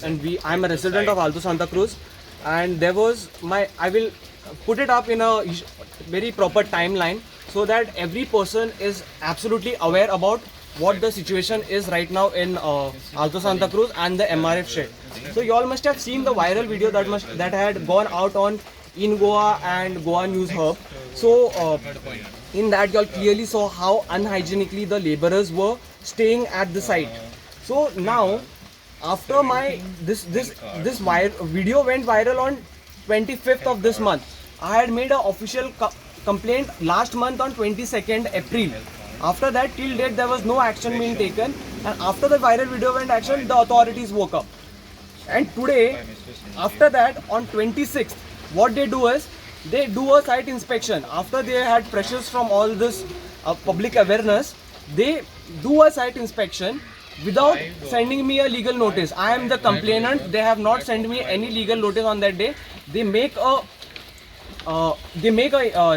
and I'm a resident of Alto Santa Cruz, and there was I will put it up in a very proper timeline so that every person is absolutely aware about what the situation is right now in Alto Santa Cruz and the MRF shed. So you all must have seen the viral video that had gone out on In Goa and Goa News Hub. So in that you all clearly saw how unhygienically the laborers were staying at the site. So now after this video went viral on 25th of this month, I had made an official complaint last month on 22nd April. After that, till date, there was no action being taken, and after the viral video went action, the authorities woke up. And today, after that, on 26th, what they do is they do a site inspection. After they had pressures from all this public awareness, they do a site inspection without sending me a legal notice. I am the complainant. They have not sent me any legal notice on that day. They make a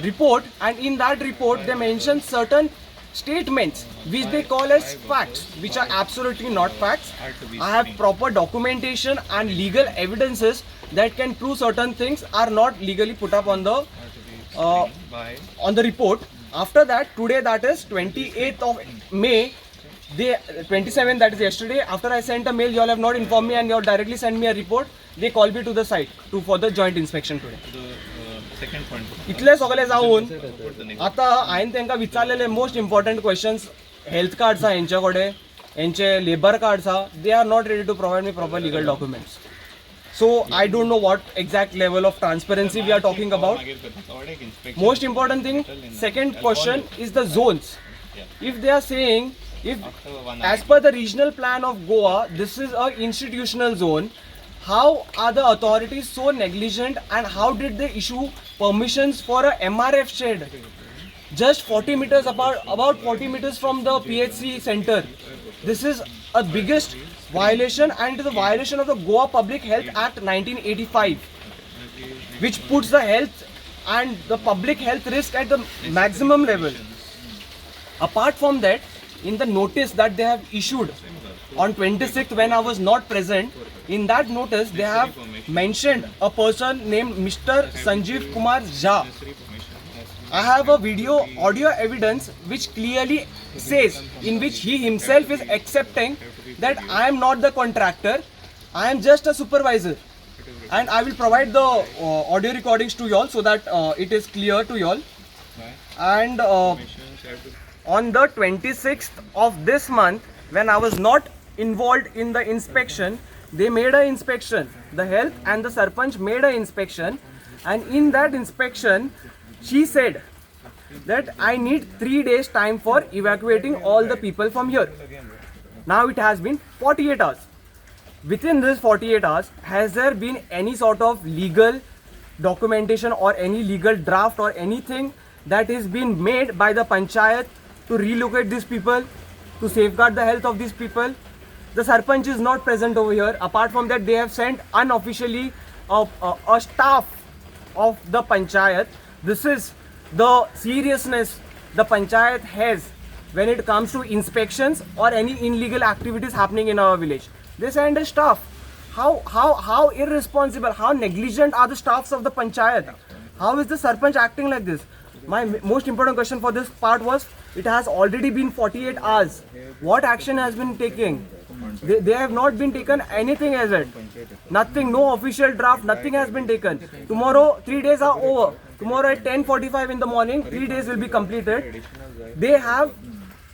report, and in that report they mention certain statements which they call as facts, which are absolutely not facts. I have proper documentation and legal evidences that can prove certain things are not legally put up on the report. After that, today, that is 28th of May, 27th, that is yesterday, after I sent a mail, you all have not informed me and you all directly sent me a report. They called me to the site for the joint inspection today. इतले सगळे जाऊन आता हायेन तांकां विचारलेले most important questions health cards आहा हेंचे कडेन, हेंचे लेबर कार्ड्स आहा, they are not ready to provide me proper legal documents. So I don't know what exact level of transparency we are talking about. Most important thing, second question is the zones. If they are saying, if as per the regional plan of Goa, this is a institutional zone, how are the authorities so negligent and how did they issue permissions for a MRF shed just 40 meters apart, about 40 meters from the PHC center? This is a biggest violation, and it is a violation of the Goa Public Health Act 1985, which puts the health and the public health risk at the maximum level. Apart from that, in the notice that they have issued on 26th, when I was not present, in that notice they have mentioned a person named Mr. Sanjeev Kumar Jha. I have a audio evidence which clearly says, in which he himself is accepting that I am not the contractor, I am just a supervisor. And I will provide the audio recordings to you all so that it is clear to you all. And on the 26th of this month, when I was not involved in the inspection, they made an inspection. The health and the Sarpanch made an inspection, and in that inspection, she said that I need 3 days time for evacuating all the people from here. Now it has been 48 hours. Within this 48 hours, has there been any sort of legal documentation or any legal draft or anything that is being made by the panchayat to relocate these people, to safeguard the health of these people? The Sarpanch is not present over here. Apart from that, they have sent unofficially a staff of the panchayat. This is the seriousness the panchayat has when it comes to inspections or any illegal activities happening in our village. They send a staff. How irresponsible, how negligent are the staffs of the panchayat? How is the Sarpanch acting like this? My most important question for this part was, it has already been 48 hours. What action has been taken? They have not been taken anything as it. Nothing, no official draft, nothing has been taken. Tomorrow, 3 days are over. Tomorrow at 10:45 in the morning, 3 days will be completed. They have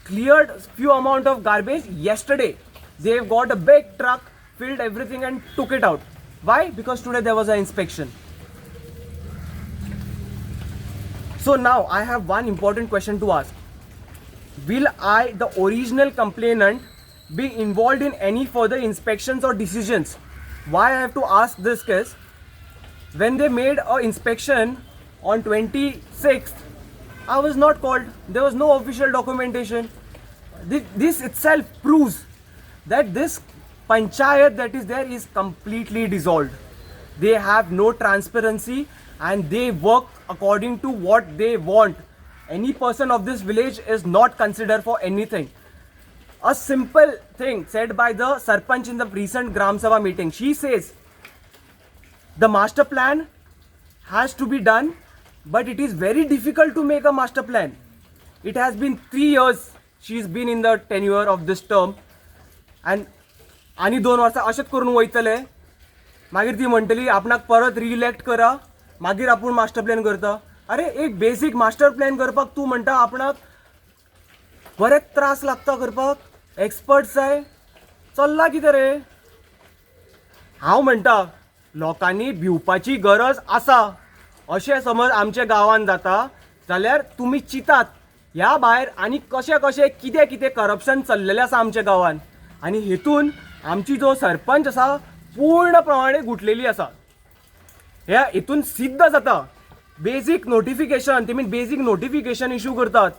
cleared few amount of garbage yesterday. They have got a big truck, filled everything and took it out. Why? Because today there was an inspection. So now I have one important question to ask. Will I, the original complainant, be involved in any further inspections or decisions? Why I have to ask this case? When they made an inspection on 26th, I was not called. There was no official documentation. This itself proves that this panchayat that is there is completely dissolved. They have no transparency and they work according to what they want. Any person of this village is not considered for anything. A simple thing said by the Sarpanch in the recent Gram Sabha meeting. She says the master plan has to be done, but it is very difficult to make a master plan. It has been 3 years she's been in the tenure of this term, and आणि 2 वर्सां अशेंच करून वयतले. मागीर ती म्हणटली आपणाक परत रिइलेक्ट करा, मागीर आपूण मास्टर प्लॅन करता. अरे एक बेसिक मास्टर प्लॅन करपाक तूं म्हणटा आपणाक बरेच त्रास लागता करपाक, एक्सपर्ट्स जाय, चल्ला कितें रे. हांव म्हणटा लोकांनी भिवपाची गरज आसा. अशें समज आमच्या गांवांत जाता जाल्यार तुमी चितात ह्या भायर आनी कशें कशें कितें कितें करप्शन चल्लेलें आसा आमच्या गांवांत, आनी हेतून आमची जो सरपंच आसा पूर्णप्रमाणे गुटलेली आसा. ह्या हेतून सिद्ध जाता. बेसिक नोटिफिकेशन, ते मीन बेसिक नोटिफिकेशन इश्यू करतात.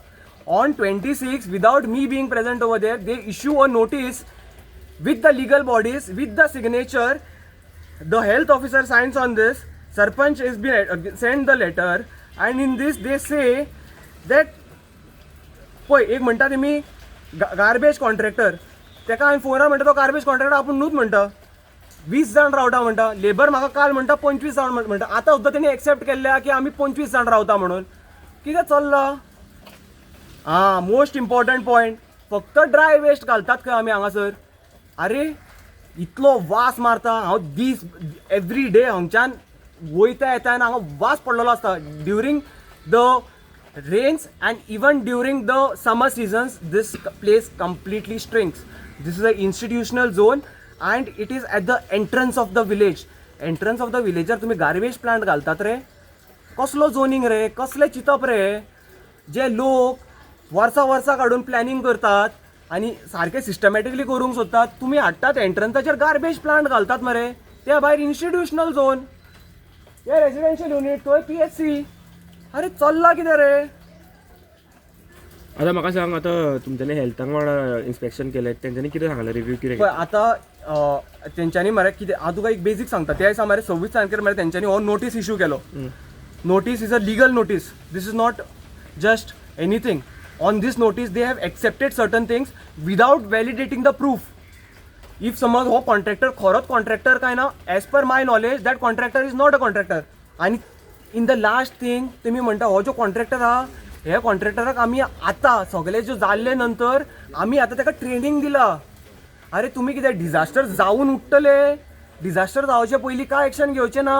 On 26, without me being present over there, they issue a notice with the legal bodies, with the signature. The health officer signs on this. Sarpanch has been sent the letter, and in this they say that पळय एक म्हणटा तुमी garbage contractor, ताका हांवें फोनार म्हणटा तो garbage contractor आपूण न्हूच म्हणटा. 20 जाण रावता म्हणटा. लेबर म्हाका काल म्हणटा 25 जाण म्हणटा. आतां सुद्दां तेणी एक्सेप्ट केल्ल्या की आमी 25 जाण रावता म्हणून. कितें चल्लां? मोस्ट इम्पॉर्टंट पॉयंट, फक्त ड्राय वेस्ट घालतात खंय आमी हांगासर. अरे इतलो वास मारता. हांव दीस एवरी डे हांगच्यान वयता येता आनी हांगा वास पडलेलो आसता. During the rains and even during the summer seasons this place completely stinks. This is a institutional zone and it is at the entrance of the village. Entrance of the विलेजार तुमी गार्बेज प्लांट घालतात रे. कसलो zoning रे, कसले चिंतप रे. जे लोक वर्सां काडून प्लॅनिंग करतात आनी सारके सिस्टमॅटिकली करूंक सोदतात, तुमी हाडटात एंट्रन्साचेर गार्बेज प्लांट घालतात मरे. त्या भायर इन्स्टिट्युशनल झोन, हे रेसिडेन्शियल युनिट, थंय PSC. अरे चल्ला कितें रे. आतां म्हाका सांग, आतां तुमच्यांनी हेल्थाक वांगडा इन्स्पेक्शन केलें, तेंच्यांनी कितें सांगलें, रिव्यू कितें पळय आतां तेंच्यांनी मरे कितें, हांव तुका एक बेसीक सांगता. त्या दिसा मरे 26 तारखेर मरे तेंच्यांनी हो notice issue Kelo. Notice is a legal notice. This is not just anything. On this notice they have accepted certain things without validating the proof. If समज हो कॉन्ट्रॅक्टर खरोच कॉन्ट्रॅक्टर काय ना, as per my knowledge that contractor is not a contractor. आणि in the last thing तुम्ही म्हणटा हो जो कॉन्ट्रॅक्टर आहा, ह्या कॉन्ट्रॅक्टराक आमी आतां सगळे जो जाल्ले नंतर आमी आतां ताका ट्रेनिंग दिला. अरे तुम्ही कितें डिझास्टर जावन उठतले, डिझास्टर जावचे पयलीं काय एक्शन घेवचें ना.